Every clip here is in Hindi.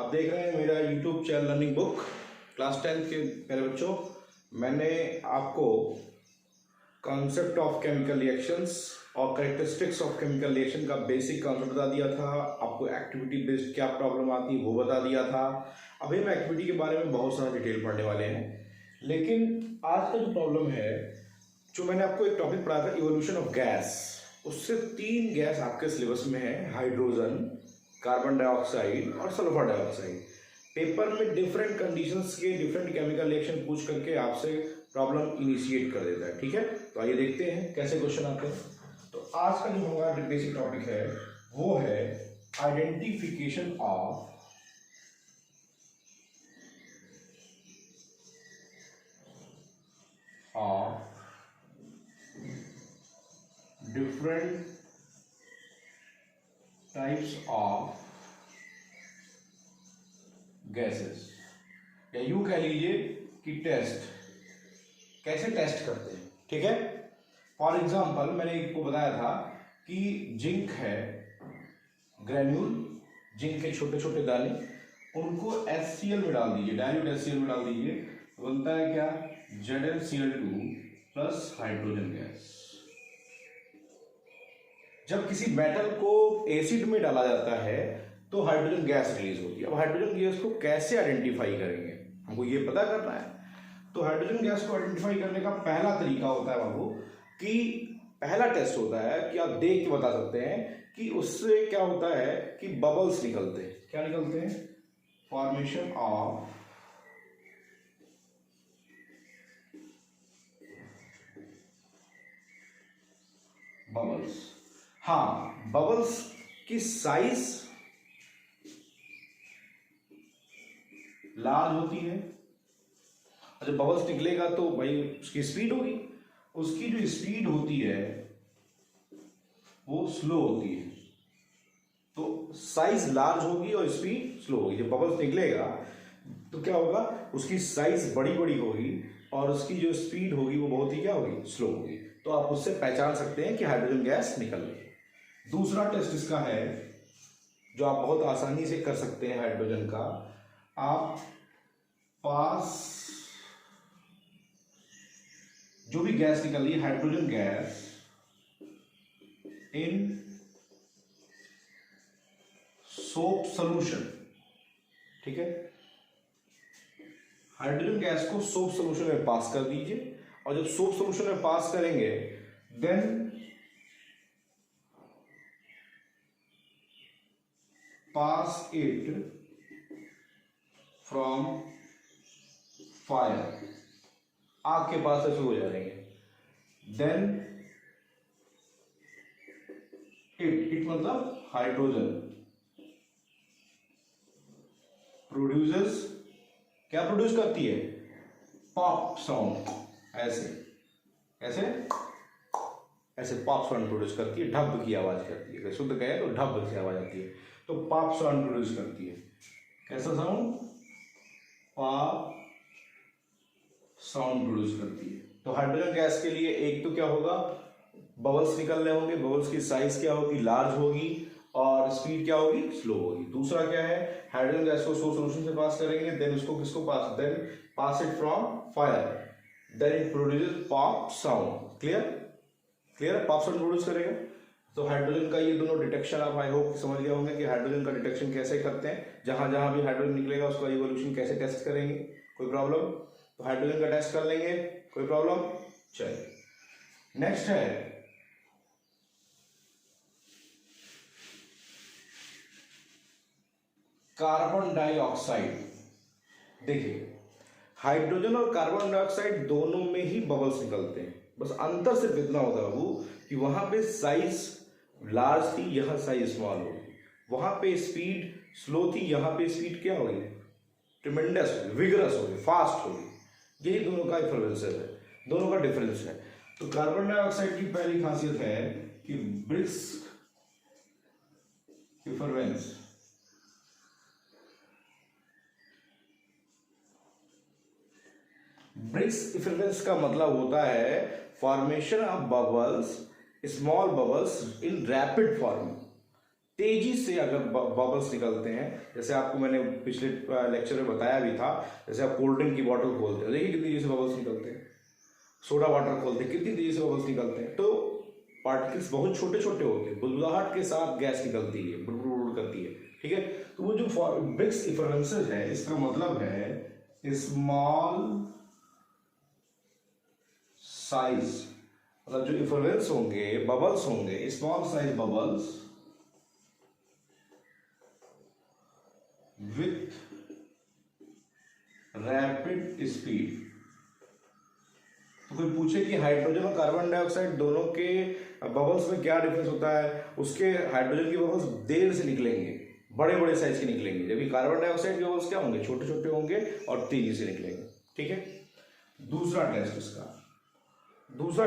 आप देख रहे हैं मेरा YouTube channel learning book. Class 10 के प्यारे बच्चों, मैंने आपको कॉन्सेप्ट ऑफ केमिकल रिएक्शंस और कैरेक्टरिस्टिक्स ऑफ केमिकल रिएक्शन का बेसिक कॉन्सेप्ट बता दिया था। आपको एक्टिविटी बेस्ड क्या प्रॉब्लम आती है वो बता दिया था। अभी हम एक्टिविटी के बारे में बहुत सारा डिटेल पढ़ने वाले हैं, लेकिन आज का जो प्रॉब्लम है, जो मैंने आपको एक टॉपिक पढ़ाया था इवोल्यूशन ऑफ गैस, उससे 3 गैस आपके सिलेबस में है, हाइड्रोजन, कार्बन डाइऑक्साइड और सल्फर डाइऑक्साइड। पेपर में डिफरेंट कंडीशंस के डिफरेंट केमिकल रिएक्शन पूछ करके आपसे प्रॉब्लम इनिशिएट कर देता है। ठीक है, तो आइए देखते हैं कैसे क्वेश्चन आते हैं। तो आज का जो हमारा बेसिक टॉपिक है वो है identification of different types of gases, या यूं कह लीजिए कि टेस्ट कैसे टेस्ट करते हैं। ठीक है, फॉर एग्जांपल मैंने आपको बताया था कि जिंक है, ग्रेन्यूल जिंक के छोटे छोटे दाने, उनको HCl में डाल दीजिए, डायल्यूट HCl में डाल दीजिए, बनता है क्या, ZnCl2 प्लस हाइड्रोजन गैस। जब किसी मेटल को एसिड में डाला जाता है तो हाइड्रोजन गैस रिलीज होती है। अब हाइड्रोजन गैस को कैसे आइडेंटिफाई करेंगे, हमको ये पता करना है। तो हाइड्रोजन गैस को आइडेंटिफाई करने का पहला तरीका होता है बाबू, कि पहला टेस्ट होता है कि आप देख के बता सकते हैं कि उससे क्या होता है कि बबल्स निकलते हैं। क्या निकलते हैं? Formation of bubbles. हाँ, बबल्स की साइज लार्ज होती है, और जब बबल्स निकलेगा तो भाई उसकी स्पीड होगी, उसकी जो स्पीड होती है वो स्लो होती है। तो साइज लार्ज होगी और स्पीड स्लो होगी। जब बबल्स निकलेगा तो क्या होगा, उसकी साइज बड़ी बड़ी होगी और उसकी जो स्पीड होगी वो बहुत ही क्या होगी, स्लो होगी। तो आप उससे पहचान सकते हैं कि हाइड्रोजन गैस निकल रही है। दूसरा टेस्ट इसका है जो आप बहुत आसानी से कर सकते हैं हाइड्रोजन का, आप पास जो भी गैस निकल रही है, hydrogen gas in soap solution. ठीक है, हाइड्रोजन गैस को सोप सोल्यूशन में पास कर दीजिए, और जब सोप सोल्यूशन में पास करेंगे then pass it from fire, आग के पास ऐसे हो जाएंगे। देन इट मतलब हाइड्रोजन प्रोड्यूसेस, क्या प्रोड्यूस करती है, पॉप साउंड। ऐसे ऐसे ऐसे पॉप साउंड प्रोड्यूस करती है, ढब की आवाज करती है। अगर शुद्ध कहें तो ढब से आवाज आती है, तो पॉप साउंड प्रोड्यूस करती है। कैसा साउंड? पॉप साउंड प्रोड्यूस करती है। तो हाइड्रोजन गैस के लिए एक तो क्या होगा, बबल्स निकलने होंगे, बबल्स की साइज क्या होगी, लार्ज होगी, और स्पीड क्या होगी, स्लो होगी। दूसरा क्या है, हाइड्रोजन गैस को सोल्यूशन से पास करेंगे, देन उसको किसको pass, then pass it from fire, then it produces pop sound. Clear clear, pop sound produce करेगा। तो हाइड्रोजन का ये दोनों डिटेक्शन आप आई होप समझ गए होंगे कि हाइड्रोजन का डिटेक्शन कैसे करते हैं। जहां जहां भी हाइड्रोजन निकलेगा उसका इवोल्यूशन कैसे टेस्ट करेंगे, कोई प्रॉब्लम? तो हाइड्रोजन का टेस्ट कर लेंगे, कोई प्रॉब्लम? चलिए नेक्स्ट है कार्बन डाइऑक्साइड। देखिए, हाइड्रोजन और कार्बन डाइऑक्साइड दोनों में ही बबल्स निकलते हैं, बस अंतर सिर्फ इतना होता है बाबू कि वहां पे साइज लार्ज थी, यहां साइज स्मॉल होगी। वहां पे स्पीड स्लो थी, यहां पे स्पीड क्या होगी, ट्रिमेंडस होगी, विगरस होगी, फास्ट होगी। यही दोनों का डिफरेंस है, दोनों का डिफरेंस है। तो कार्बन डाइऑक्साइड की पहली खासियत है कि ब्रिस्क इफरवेंस, ब्रिस्क इफरवेंस का मतलब होता है formation of bubbles, small bubbles in rapid form. तेजी से अगर बबल्स निकलते हैं, जैसे आपको मैंने पिछले लेक्चर में बताया भी था, जैसे आप कोल्ड ड्रिंक की बॉटल खोलते हैं, देखिए कितनी तेजी से बबल्स निकलते हैं, सोडा वाटर खोलते हैं कितनी तेजी से बबल्स निकलते हैं। तो पार्टिकल्स बहुत छोटे छोटे होते हैं, बुलबुलाहट के साथ गैस निकलती है, बुड़बुड़ करती है, ठीक है। तो वो जो ब्रिक्स इफरेंसेस है, इसका मतलब है स्मॉल साइज, मतलब जो इफरेंस होंगे, बबल्स होंगे, small size bubbles with rapid speed. तो कोई पूछे कि हाइड्रोजन और कार्बन डाइऑक्साइड दोनों के बबल्स में क्या डिफरेंस होता है, उसके हाइड्रोजन की बबल्स देर से निकलेंगे, बड़े बड़े साइज के निकलेंगे, जबकि कार्बन डाइऑक्साइड के बबल्स क्या होंगे, छोटे छोटे होंगे और तेजी से निकलेंगे, ठीक है। दूसरा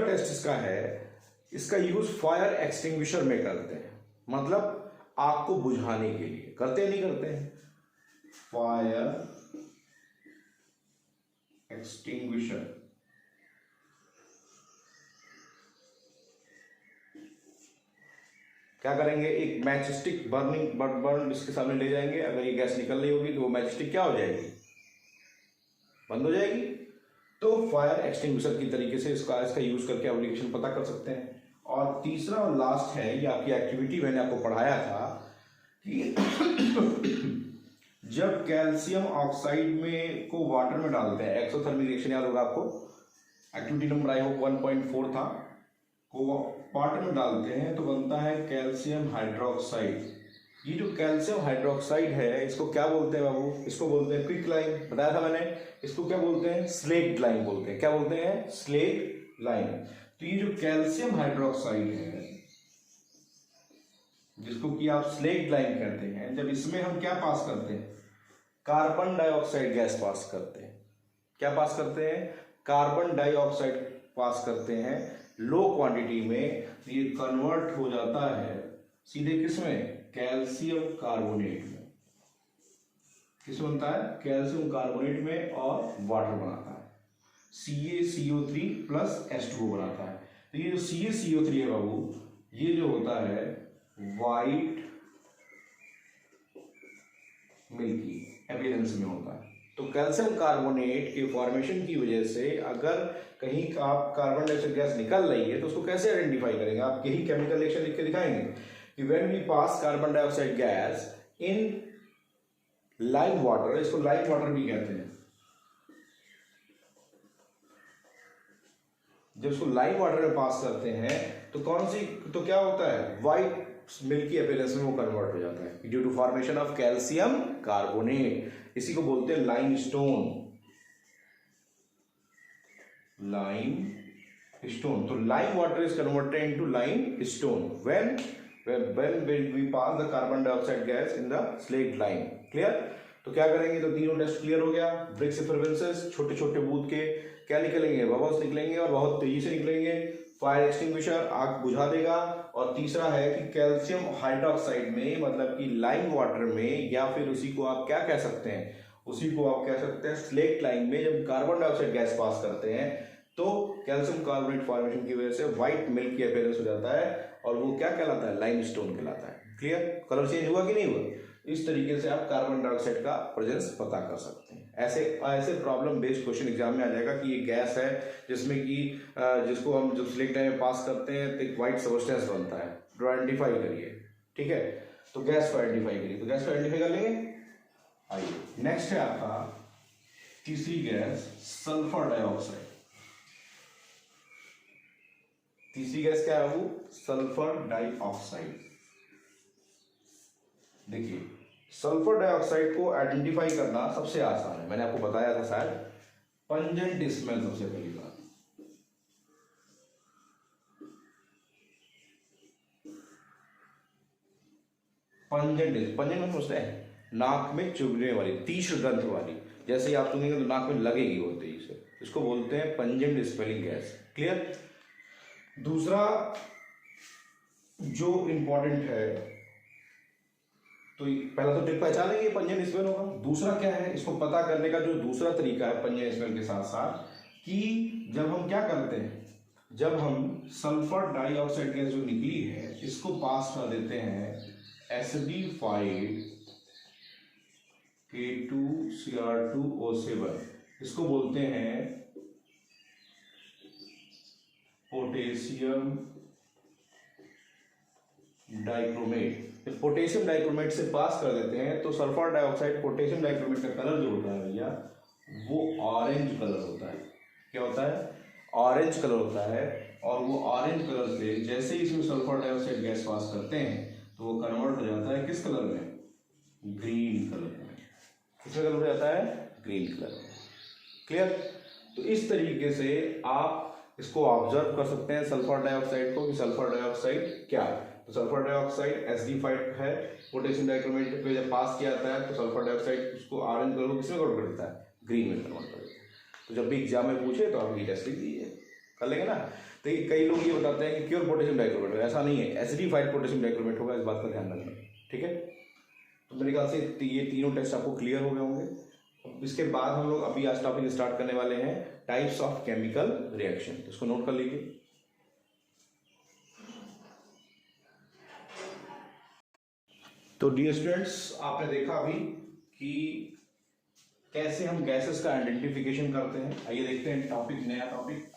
टेस्ट इसका है, इसका यूज फायर एक्सटिंग्विशर में करते हैं, मतलब आग को बुझाने के लिए करते हैं, नहीं करते हैं, फायर एक्सटिंग्विशर। क्या करेंगे, एक मैच स्टिक बर्न इसके सामने ले जाएंगे, अगर ये गैस निकल रही होगी तो वो मैच स्टिक क्या हो जाएगी, बंद हो जाएगी। तो फायर एक्सटिंग्विशर की तरीके से इसका यूज करके एप्लीकेशन पता कर सकते हैं। और तीसरा और लास्ट है, ये आपकी एक्टिविटी मैंने आपको पढ़ाया था कि जब कैल्शियम ऑक्साइड में को वाटर में डालते हैं, एक्सोथर्मिक रिएक्शन याद होगा आपको, एक्टिविटी नंबर आई होप 1.4 था, को वाटर में डालते हैं तो बनता है कैल्शियम हाइड्रोक्साइड। ये जो कैल्शियम हाइड्रोक्साइड है, इसको क्या बोलते हैं बाबू, इसको बोलते हैं क्विक लाइम, बताया था मैंने। इसको क्या बोलते हैं, स्लेट लाइम बोलते हैं, क्या बोलते हैं, स्लेट लाइम। तो ये जो कैल्शियम हाइड्रोक्साइड है, जिसको कि आप स्लेट लाइम कहते हैं, जब इसमें हम क्या पास करते हैं, कार्बन डाइऑक्साइड गैस पास करते हैं, क्या पास करते हैं, कार्बन डाइऑक्साइड पास करते हैं लो क्वांटिटी में, तो ये कन्वर्ट हो जाता है सीधे किसमें, कैल्शियम कार्बोनेट में। किस बनता है, कैल्शियम कार्बोनेट में, और वाटर बनाता है, CaCO3 प्लस H2O बनाता है। तो ये जो CaCO3 है बाबू, ये जो होता है वाइट मिल्की अपीयरेंस में होता है। तो कैल्शियम कार्बोनेट के फॉर्मेशन की वजह से अगर कहीं आप कार्बन डाइऑक्साइड गैस निकल रही है तो उसको कैसे आइडेंटिफाई करेंगे, आप यही केमिकल रिएक्शन लिख के दिखाएंगे कि when we pass carbon dioxide gas in lime water, इसको लाइम वाटर भी कहते हैं, जब उसको लाइम वाटर में पास करते हैं तो तो क्या होता है, वाइट मिल्की अपीयरेंस में वो कन्वर्ट हो जाता है due to formation of calcium carbonate. इसी को बोलते हैं लाइमस्टोन, लाइमस्टोन। तो lime water is converted into limestone when we pass the carbon dioxide gas in the slaked lime। Clear. तो क्या करेंगे, तो तीनों टेस्ट क्लियर हो गया। ब्रिक्स इफरेंसेस, छोटे छोटे बूंद के क्या निकलेंगे, बबल्स निकलेंगे और बहुत तेजी से निकलेंगे। फायर एक्सटिंग्विशर आग बुझा देगा। और तीसरा है कि कैल्शियम हाइड्रोक्साइड में, मतलब कि लाइम वाटर में, या फिर उसी को आप क्या कह सकते हैं, उसी को आप कह सकते हैं स्लेक्ट लाइम में, जब कार्बन डाइऑक्साइड गैस पास करते हैं तो कैल्शियम कार्बोनेट फॉर्मेशन की वजह से व्हाइट मिल्क की अपीयरेंस हो जाता है और वो क्या कहलाता है, लाइमस्टोन कहलाता है। क्लियर, कलर चेंज हुआ कि नहीं हुआ। इस तरीके से आप कार्बन डाइऑक्साइड का प्रेजेंस पता कर सकते हैं। ऐसे प्रॉब्लम बेस्ड क्वेश्चन एग्जाम में आ जाएगा कि ये गैस है जिसमें कि जिसको हम जब स्लेक्ट लाइम में पास करते हैं तो एक व्हाइट सब्सटेंस बनता है, तो आइडेंटिफाई करिए। ठीक है, तो गैस को आइडेंटिफाई करिए, तो गैस को आइडेंटिफाई कर लेंगे। आइए नेक्स्ट है आपका तीसरी गैस, सल्फर डाइऑक्साइड। तीसरी गैस क्या है वो, सल्फर डाइऑक्साइड। देखिए सल्फर डाइऑक्साइड को आइडेंटिफाई करना सबसे आसान है, मैंने आपको बताया था शायद, पंजेंट स्मेल सबसे पहली बात। पंजेंट में सोचते हैं नाक में चुभने वाली, तीक्ष्ण गंध वाली, जैसे ही आप सुनेंगे तो नाक में लगेगी वो तेजी से, इसको बोलते हैं पंजेंट स्मेलिंग गैस। क्लियर। दूसरा जो इंपॉर्टेंट है, तो पहला तो ट्रिक पहचान लेंगे पंजेंट स्मेल होगा। दूसरा क्या है, इसको पता करने का जो दूसरा तरीका है पंजेंट स्मेल के साथ साथ, कि जब हम क्या करते हैं, जब हम सल्फर डाइऑक्साइड गैस जो निकली है इसको पास कर देते हैं एसिडिफाइड K2Cr2O7, इसको बोलते हैं पोटेशियम डाइक्रोमेट। पोटेशियम डाइक्रोमेट से पास कर देते हैं तो सल्फर डाइऑक्साइड पोटेशियम डाइक्रोमेट का कलर जो होता है भैया वो ऑरेंज कलर होता है। क्या होता है? ऑरेंज कलर होता है। और वो ऑरेंज कलर से जैसे ही इसमें सल्फर डाइऑक्साइड गैस पास करते हैं तो वो कन्वर्ट हो जाता है किस कलर में? ग्रीन कलर में। किस कलर हो जाता है? ग्रीन कलर में। क्लियर? तो इस तरीके से आप इसको ऑब्जर्व कर सकते हैं सल्फर डाइऑक्साइड को कि सल्फर डाइऑक्साइड क्या है। तो सल्फर डाइऑक्साइड एसिडिफाइड है, पोटेशियम डाइक्रोमेट पे जब पास किया जाता है तो सल्फर डाइऑक्साइड उसको ऑरेंज कलर को किसमें कन्वर्ट कर देता है? ग्रीन में कन्वर्ट कर देता है। तो जब भी एग्जाम में पूछे तो आप ये टेस्ट लिख दीजिए, कर लेंगे ना। तो कई लोग ये बताते हैं कि प्योर पोटेशियम डाइक्रोमेट है, ऐसा नहीं है, एसिडिफाइड पोटेशियम डाइक्रोमेट होगा, इस बात का ध्यान रखना। ठीक है, तो मेरे ख्याल से ये तीनों टेस्ट आपको क्लियर हो गए होंगे। इसके बाद हम लोग अभी आज टॉपिक स्टार्ट करने वाले हैं टाइप्स ऑफ केमिकल रिएक्शन। इसको नोट कर लीजिए। तो डियर स्टूडेंट्स, आपने देखा अभी कि कैसे हम गैसेस का आइडेंटिफिकेशन करते हैं। आइए देखते हैं टॉपिक, नया topic,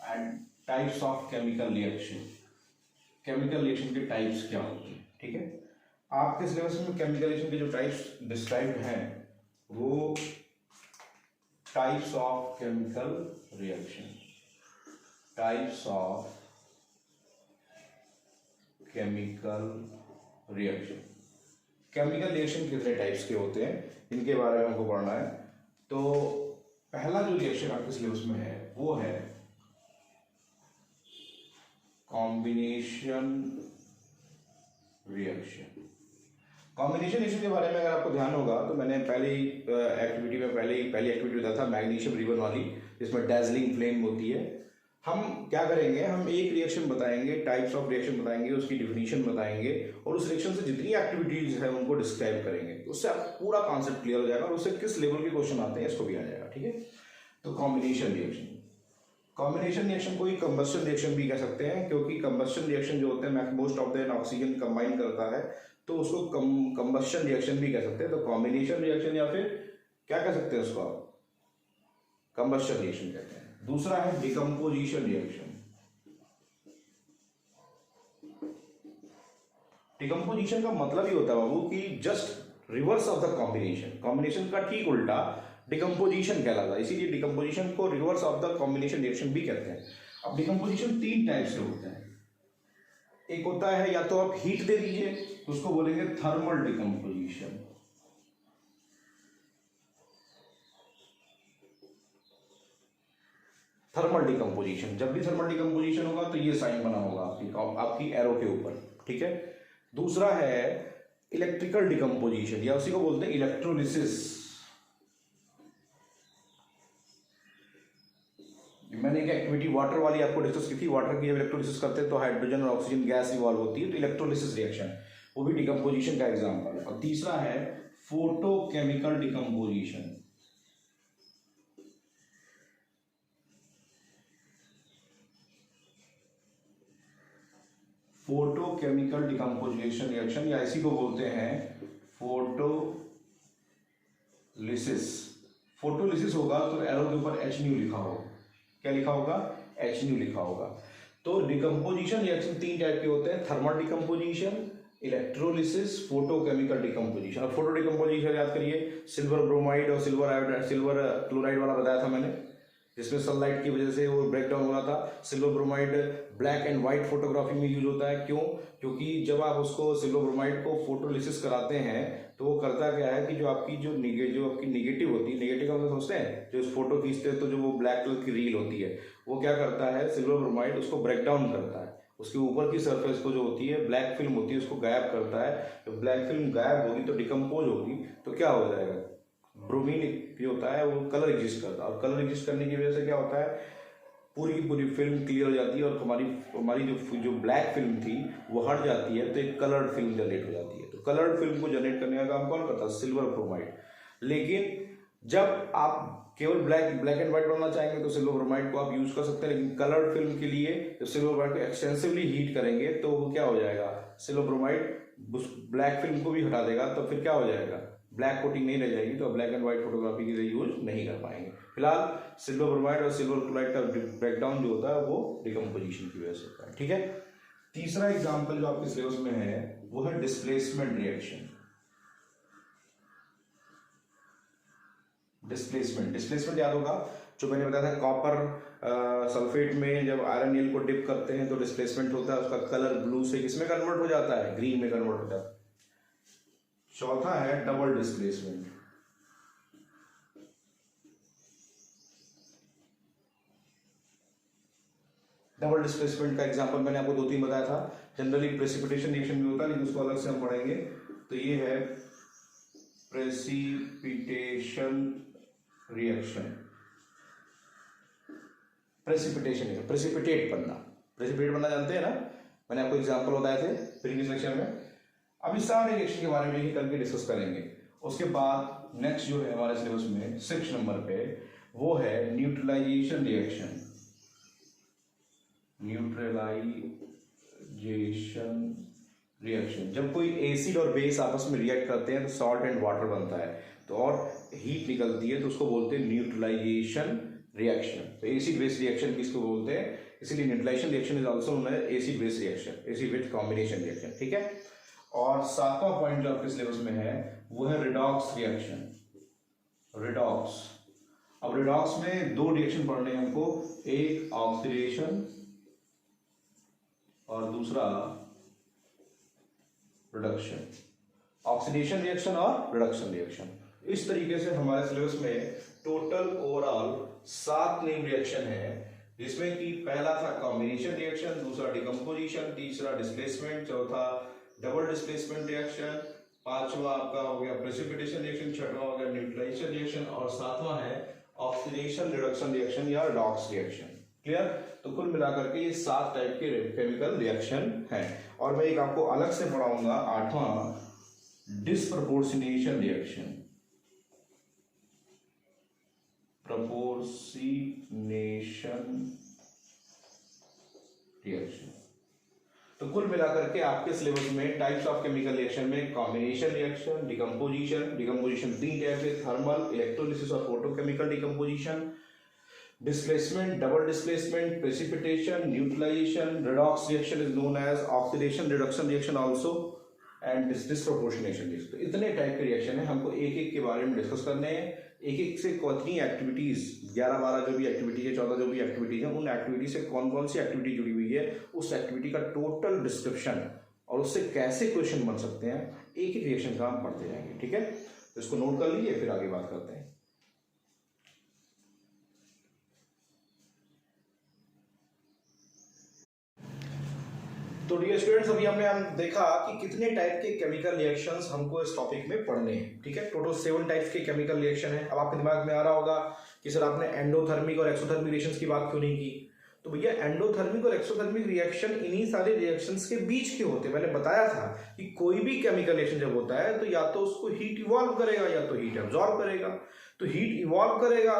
types of chemical reaction. Chemical reaction के टाइप्स क्या होते हैं? ठीक है, आपके सिलेबस में केमिकल रिएक्शन के जो टाइप्स डिस्क्राइब्ड हैं वो types of chemical reaction, types of chemical reaction. Chemical reaction कितने टाइप्स के होते हैं इनके बारे में हमको पढ़ना है। तो पहला जो रिएक्शन आपके सिलेबस में है वो है कॉम्बिनेशन रिएक्शन। कॉम्बिनेशन रिएक्शन के बारे में अगर आपको ध्यान होगा तो मैंने पहली एक्टिविटी बताया था मैग्नीशियम रिबन वाली, जिसमें डैजलिंग फ्लेम होती है। हम क्या करेंगे, हम एक रिएक्शन बताएंगे, टाइप्स ऑफ रिएक्शन बताएंगे, उसकी डिफिनीशन बताएंगे और उस रिएक्शन से जितनी एक्टिविटीज है उनको डिस्क्राइब करेंगे। उससे आपको पूरा कॉन्सेप्ट क्लियर हो जाएगा और उससे किस लेवल के क्वेश्चन आते हैं इसको भी आ जाएगा। ठीक है, तो कॉम्बिनेशन रिएक्शन, कॉम्बिनेशन रिएक्शन को ही कंबस्शन रिएक्शन भी कह सकते हैं, क्योंकि कंबस्शन रिएक्शन जो होते हैं most of the oxygen combine करता है, तो उसको कंबस्शन रिएक्शन भी कह सकते हैं। तो कॉम्बिनेशन रिएक्शन या फिर क्या कह सकते हैं उसको आप? कंबस्शन रिएक्शन कहते हैं। दूसरा है डिकम्पोजिशन रिएक्शन। डिकम्पोजिशन का मतलब ही होता है बाबू कि just reverse of the combination, combination का ठीक उल्टा डिकम्पोजिशन कहलाता है, इसीलिए डिकम्पोजिशन को reverse of the combination reaction भी कहते हैं। अब डिकम्पोजिशन तीन टाइप से होता है। एक होता है या तो आप हीट दे दीजिए तो उसको बोलेंगे थर्मल डिकम्पोजिशन, थर्मल डिकम्पोजिशन। जब भी थर्मल डिकम्पोजिशन होगा तो ये साइन बना होगा आपकी एरो के ऊपर। ठीक है, दूसरा है इलेक्ट्रिकल डिकम्पोजिशन या उसी को बोलते हैं इलेक्ट्रोलिसिस। मैंने एक एक्टिविटी वाटर वाली आपको डिस्कस की थी। वाटर की जब इलेक्ट्रोलिसिस करते हैं तो हाइड्रोजन और ऑक्सीजन गैस इवॉल्व होती है, तो इलेक्ट्रोलिसिस रिएक्शन वो भी डिकम्पोजिशन का एग्जाम्पल है। और तीसरा है photochemical decomposition. Photochemical decomposition reaction या इसी को बोलते हैं फोटोलिसिस। फोटोलिसिस होगा तो एरो के ऊपर H न्यू लिखा होगा। क्या लिखा होगा? H न्यू लिखा होगा। तो डिकम्पोजिशन रिएक्शन तीन टाइप के होते हैं, thermal decomposition, electrolysis, photochemical decomposition. और फोटो डिकम्पोजिशन याद करिए, सिल्वर ब्रोमाइड और सिल्वर क्लोराइड वाला बताया था मैंने, जिसमें सनलाइट की वजह से वो ब्रेक डाउन हो रहा था। Silver bromide black and white photography में यूज होता है। क्यों? क्योंकि जब आप उसको सिल्वर ब्रोमाइड को फोटोलिसिस कराते हैं तो वो करता क्या है कि जो आपकी निगेटिव होती है, निगेटिव का मतलब समझते हैं, जो इस फोटो खींचते हैं तो जो वो ब्लैक कलर की रील होती है वो क्या करता है, सिल्वर ब्रोमाइड उसको ब्रेक डाउन करता है, उसके ऊपर की सरफेस को जो होती है ब्लैक फिल्म होती है उसको गायब करता है। जब ब्लैक फिल्म गायब होगी तो डिकम्पोज होगी तो क्या हो जाएगा, ब्रोमीन जो होता है वो कलर एग्जिस्ट करता है, और कलर एग्जिस्ट करने की वजह से क्या होता है, पूरी की पूरी फिल्म क्लियर हो जाती है और हमारी जो ब्लैक फिल्म थी वो हट जाती है, तो एक कलर्ड फिल्म जनरेट हो जाती है। तो कलर्ड फिल्म को जनरेट करने का काम कौन करता है? Silver bromide. लेकिन जब आप केवल ब्लैक एंड व्हाइट बनाना चाहेंगे तो सिल्वर ब्रोमाइड को आप यूज कर सकते हैं, लेकिन कलर्ड फिल्म के लिए जब सिल्वर ब्रोमाइड को एक्सटेंसिवली हीट करेंगे तो वो क्या हो जाएगा, सिल्वर ब्रोमाइड ब्लैक फिल्म को भी हटा देगा, तो फिर क्या हो जाएगा, ब्लैक कोटिंग नहीं रह जाएगी, तो ब्लैक एंड व्हाइट फोटोग्राफी के लिए यूज नहीं कर पाएंगे। फिलहाल सिल्वर ब्रोमाइड और सिल्वर क्लोराइड का ब्रेकडाउन जो होता है वो डिकम्पोजिशन की वजह से होता है। ठीक है, तीसरा एग्जाम्पल जो आपके सिलेबस में है वो है डिस्प्लेसमेंट रिएक्शन। डिस्प्लेसमेंट याद होगा, जो मैंने बताया था कॉपर सल्फेट में जब आयरन नील को डिप करते हैं तो डिस्प्लेसमेंट होता है, उसका कलर ब्लू से किसमें कन्वर्ट हो जाता है, ग्रीन में कन्वर्ट हो जाता है। चौथा है डबल डिस्प्लेसमेंट। डबल डिस्प्लेसमेंट का एग्जांपल मैंने आपको 2-3 बताया था, जनरली प्रेसिपिटेशन रिएक्शन भी होता है लेकिन उसको अलग से हम पढ़ेंगे। तो ये है प्रेसिपिटेशन रिएक्शन, प्रेसिपिटेट बनना जानते हैं ना, मैंने आपको एग्जांपल बताए थे प्रीवियस लेक्चर में। अब इस सारे रिएक्शन के बारे में ही करके डिस्कस करेंगे। उसके बाद नेक्स्ट जो है हमारे सिलेबस में 6 नंबर पे वो है न्यूट्रलाइजेशन रिएक्शन। जब कोई एसिड और बेस आपस में रिएक्ट करते हैं तो सॉल्ट एंड वाटर बनता है, तो और हीट निकलती है, तो उसको बोलते हैं न्यूट्रलाइजेशन रिएक्शन। तो एसिड बेस रिएक्शन किसको बोलते हैं, इसलिए neutralisation reaction is also known as acid base reaction, acid base combination reaction. ठीक है, और 7वां पॉइंट जो आपके सिलेबस में है वो है रिडॉक्स रिएक्शन। अब रिडॉक्स में 2 रिएक्शन पढ़ने हैं हमको, एक ऑक्सीडेशन और दूसरा रिडक्शन। ऑक्सीडेशन रिएक्शन और रिडक्शन रिएक्शन, इस तरीके से हमारे सिलेबस में टोटल ओवरऑल 7 नेम रिएक्शन है, जिसमें कि पहला था कॉम्बिनेशन रिएक्शन, दूसरा डिकम्पोजिशन, तीसरा डिस्प्लेसमेंट, चौथा डबल डिस्प्लेसमेंट रिएक्शन, 5वां आपका हो गया प्रेसिपिटेशन रिएक्शन, 6वां हो गया न्यूट्रलाइजेशन रिएक्शन और 7वां है ऑक्सीडेशन रिडक्शन रिएक्शन या रिडॉक्स रिएक्शन। क्लियर? तो कुल मिलाकर के ये 7 टाइप के केमिकल रिएक्शन हैं। और मैं एक आपको अलग से पढ़ाऊंगा 8वां डिस्प्रपोर्शनेशन रिएक्शन। तो कुल मिलाकर के आपके सिलेबस में टाइप्स ऑफ केमिकल रिएक्शन में कॉम्बिनेशन रिएक्शन, डिकम्पोजिशन 3 टाइप है, थर्मल, इलेक्ट्रोलिसिस और photochemical decomposition, displacement, double displacement, precipitation, neutralisation, redox reaction is known as oxidation reduction reaction also and disproportionation reaction. तो इतने टाइप के रिएक्शन है, हमको एक एक के बारे में डिस्कस करने हैं। एक एक से कितनी एक्टिविटीज, 11-12 जो भी एक्टिविटी है, 14 जो भी एक्टिविटीज है, उन एक्टिविटी से कौन कौन सी एक्टिविटी जुड़ी हुई है, उस एक्टिविटी का टोटल डिस्क्रिप्शन और उससे कैसे क्वेश्चन बन सकते हैं, एक एक रिएक्शन का हम पढ़ते जाएंगे। ठीक है, तो इसको नोट कर लीजिए, फिर आगे बात करते हैं। तो डियर स्टूडेंट्स, अभी हमने देखा कि कितने टाइप के केमिकल रिएक्शंस हमको इस टॉपिक में पढ़ने हैं। ठीक है, टोटल 7 टाइप्स के केमिकल रिएक्शन है। अब आपके दिमाग में आ रहा होगा कि सर आपने एंडोथर्मिक और एक्सोथर्मिक रिएक्शंस की बात क्यों नहीं की। तो भैया एंडोथर्मिक और एक्सोथर्मिक रिएक्शन इन्हीं सारे रिएक्शंस के बीच के होते हैं। मैंने बताया था कि कोई भी केमिकल रिएक्शन जब होता है तो या तो उसको हीट इवॉल्व करेगा या तो हीट एब्जॉर्ब करेगा। तो हीट इवॉल्व करेगा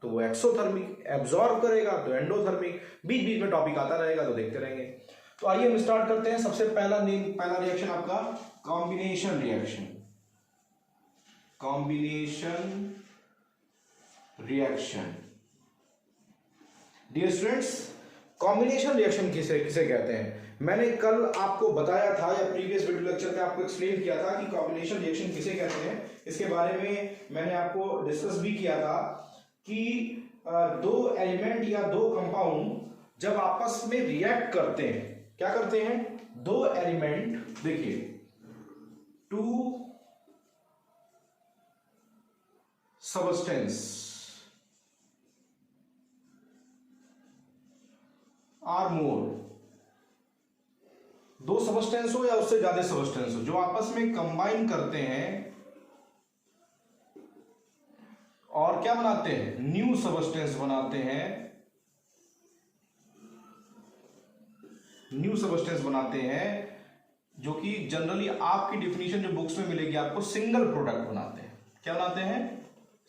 तो वो एक्सोथर्मिक, एब्जॉर्ब करेगा तो एंडोथर्मिक, बीच बीच में टॉपिक आता रहेगा, तो देखते रहेंगे। तो आइए हम स्टार्ट करते हैं। सबसे पहला रिएक्शन आपका combination reaction. Dear students, combination reaction किसे कहते हैं, मैंने कल आपको बताया था या प्रीवियस वीडियो लेक्चर में आपको एक्सप्लेन किया था कि कॉम्बिनेशन रिएक्शन किसे कहते हैं। इसके बारे में मैंने आपको डिस्कस भी किया था कि 2 एलिमेंट या 2 कंपाउंड जब आपस में रिएक्ट करते हैं, क्या करते हैं, 2 एलिमेंट, देखिए 2 सबस्टेंस आर मोर, 2 सबस्टेंस हो या उससे ज्यादा सबस्टेंस हो, जो आपस में कंबाइन करते हैं और क्या बनाते हैं, न्यू सबस्टेंस बनाते हैं, न्यू सबस्टेंस बनाते हैं, जो कि जनरली आपकी डिफिनीशन जो बुक्स में मिलेगी आपको, सिंगल प्रोडक्ट बनाते हैं। क्या बनाते हैं,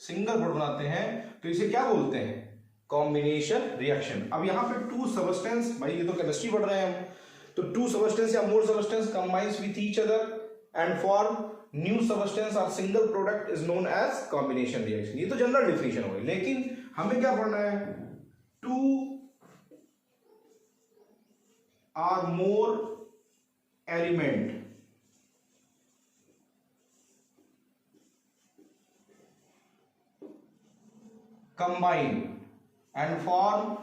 सिंगल प्रोडक्ट बनाते हैं तो इसे क्या बोलते हैं, कॉम्बिनेशन रिएक्शन। अब यहाँ पे टू सबस्टेंस, भाई ये तो केमिस्ट्री पढ़ रहे हैं हम, तो टू सबस्टेंस या more substance combines with each other and form new substance और single product is known as combination reaction. ये तो जनरल डिफिनेशन हो गई, लेकिन हमें क्या पढ़ना है, two or more element combine and form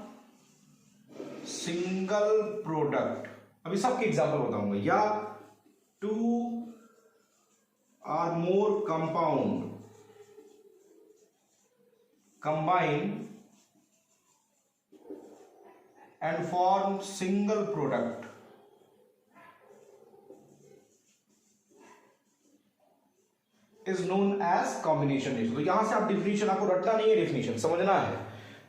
single product. अभी सबके एग्जांपल बताऊंगा, या two or more compound combine and form single product is known as combination reaction. तो यहां से आप डिफिनीशन, आपको रटना नहीं है, डिफिनीशन समझना है।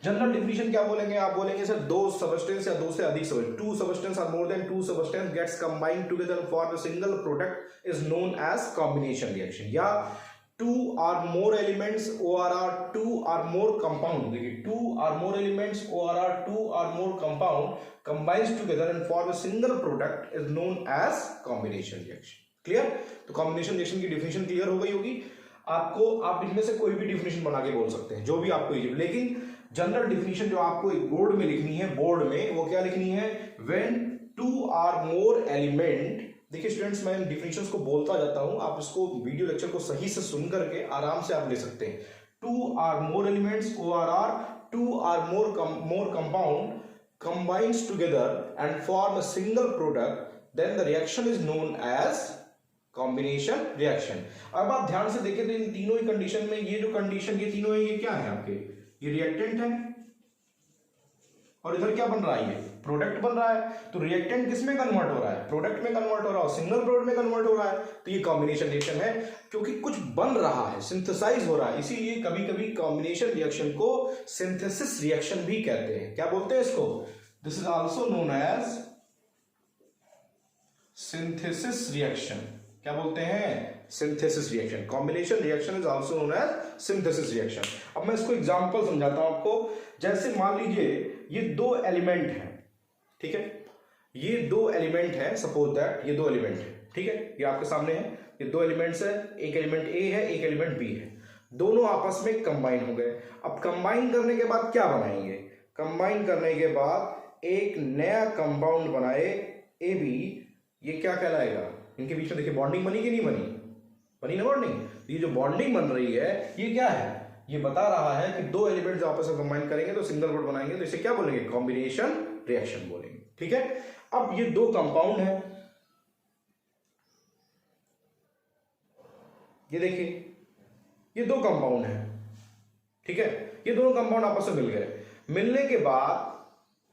जनरल डिफिनीशन क्या बोलेंगे, आप बोलेंगे सर दो सबस्टेंस या दो से अधिक सबस्टेंस, टू सबस्टेंस और more than two substance gets combined together for a single product is known as combination reaction. या two or more elements ORR two or more compound, देखिए two or more elements ORR two or more compound combines together and for a single product is known as combination reaction. Clear? तो कॉम्बिनेशन रिएक्शन की डिफिनेशन क्लियर हो गई होगी आपको। आप इनमें से कोई भी डिफिनेशन बना के बोल सकते हैं, जो भी आपको, लेकिन जनरल डिफिनेशन जो आपको एक बोर्ड में लिखनी है, बोर्ड में वो क्या लिखनी है, when two or more element. देखिए स्टूडेंट्स, मैं डिफिनेशंस को बोलता जाता हूं, आप इसको वीडियो लेक्चर को सही से सुन करके आराम से आप ले सकते हैं। Two or more elements ORR two or more compound combines together and form a single product, then the reaction is known as combination reaction. अब आप ध्यान से देखें तो इन तीनों ही कंडीशन में, ये जो कंडीशन, ये तीनों है, ये क्या है आपके, ये रिएक्टेंट है और इधर क्या बन रहा है, ये प्रोडक्ट बन रहा है। तो रिएक्टेंट किस में कन्वर्ट हो रहा है, प्रोडक्ट में कन्वर्ट हो रहा है, सिंगल प्रोडक्ट में कन्वर्ट हो रहा है। तो ये कॉम्बिनेशन रिएक्शन है, क्योंकि कुछ बन रहा है, सिंथेसाइज हो रहा है। इसीलिए कभी कभी कॉम्बिनेशन रिएक्शन को सिंथेसिस रिएक्शन भी कहते हैं। क्या बोलते हैं इसको, this is also known as synthesis reaction. क्या बोलते हैं, synthesis reaction. Combination reaction is also known as synthesis reaction. अब मैं इसको एग्जांपल समझाता हूं आपको। जैसे मान लीजिए ये दो एलिमेंट हैं, ठीक है, ये दो एलिमेंट है, सपोज दैट ये दो एलिमेंट है, ठीक है, ये आपके सामने है, ये दो एलिमेंट्स है, एक एलिमेंट ए है, एक एलिमेंट बी है, दोनों आपस में कंबाइन हो गए। अब कंबाइन करने के बाद क्या बनाएंगे, कंबाइन करने के बाद एक नया कंपाउंड बनाए AB, ये क्या कहलाएगा, इनके बीच में देखिए बॉन्डिंग बनी कि नहीं बनी, बनी ना बॉन्डिंग। ये जो बॉन्डिंग बन रही है ये क्या है, ये बता रहा है कि दो एलिमेंट्स आपस में कंबाइन करेंगे तो सिंगल बॉन्ड बनाएंगे, तो इसे क्या बोलेंगे, कॉम्बिनेशन रिएक्शन बोलेंगे। ठीक है, अब ये दो कंपाउंड है, ये देखिए ये दो कंपाउंड है, ठीक है, ये दोनों कंपाउंड आपस में मिल गए, मिलने के बाद